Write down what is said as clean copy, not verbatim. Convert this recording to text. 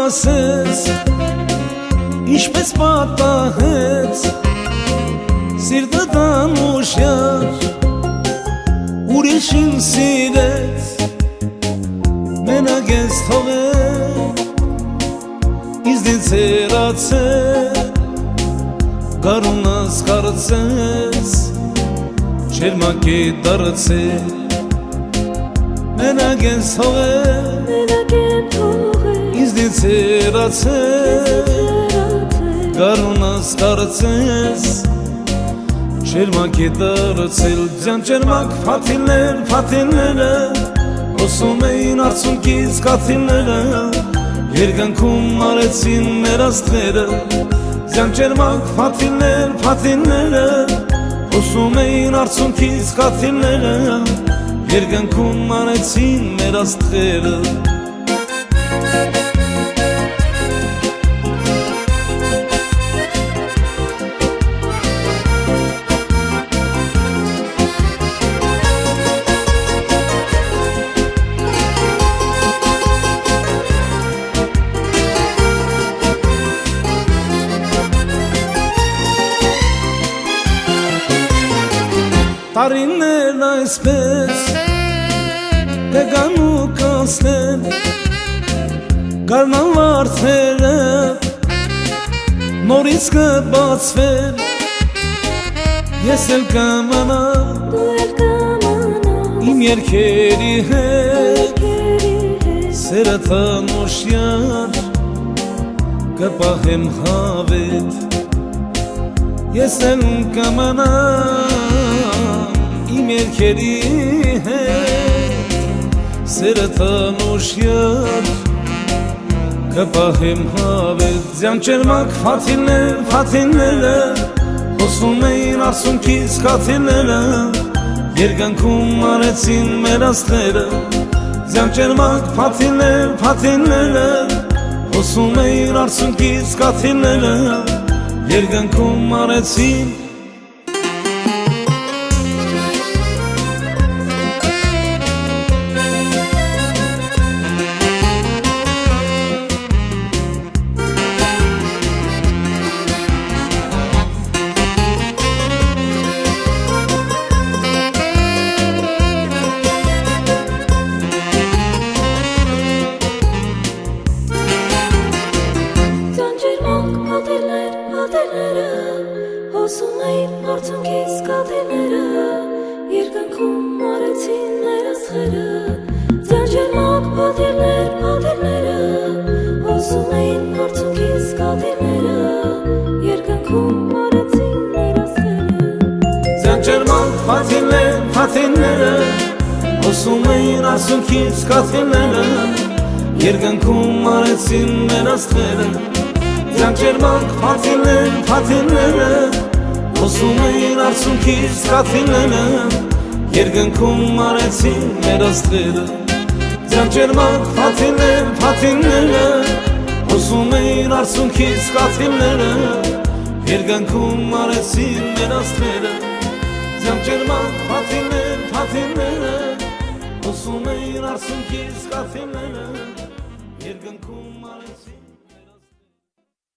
ասես Ինչպես պատահեց Սիրտը տանուշյար Ուրիշին սիրեց Մենակ ես թողել Իզնից հեռացել Գարունս կարծես Չերմակ է դարձել Մենակ ես թողել Իզնից հեռացել Գարունս կարծես Չերմակ է դարձել Ձյան չերմակ փաթիլները Հոսում էին արցունքից կաթիլները Երկնքում արեցին մեր աստղերը Ձյան չերմակ փաթիլները Հոսում էին արցունքից կաթիլները Երկնքում արեցին մեր աստղերը Տարիներն այսպես կգան ու կանցնեն Գարնան վարդերը նորից կբացվեն Ես էլ կմնամ իմ երգերի հետ Սերը տանուշյար կպահեմ հավետ Ես էլ կմնամ իմ երգերի հետ Սերը տանուշյար կպահեմ հավետ Ձյան չերմակ փաթիլները Հոսում էին արցունքից կաթիլները Երկնքում արեցին մեր աստղերը Ձյան չերմակ փաթիլները Հոսում էին արցունքից կաթիլները Երկնքում արեցին Հոսում էին արցունքից կաթիլները Երկնքում արեցին մեր աստղերը Ձյան չերմակ փաթիլները Հոսում էին արցունքից կաթիլները Երկնքում արեցին մեր աստղերը Ձյան չերմակ փաթիլները Հոսում էին արցունքից կաթիլները Երկնքում արեցին մեր աստղերը Ձյան չերմակ փաթիլները Հոսում էին արցունքից կաթիլները Երկնքում արեցին մեր աստղերը Ձյան չերմակ փաթիլները Հոսում էին արցունքից կաթիլները Երկնքում արեցին մեր աստղերը Ձյան չերմակ փաթիլները Հոսում էին արցունքից կաթիլները Երկնքում արեցին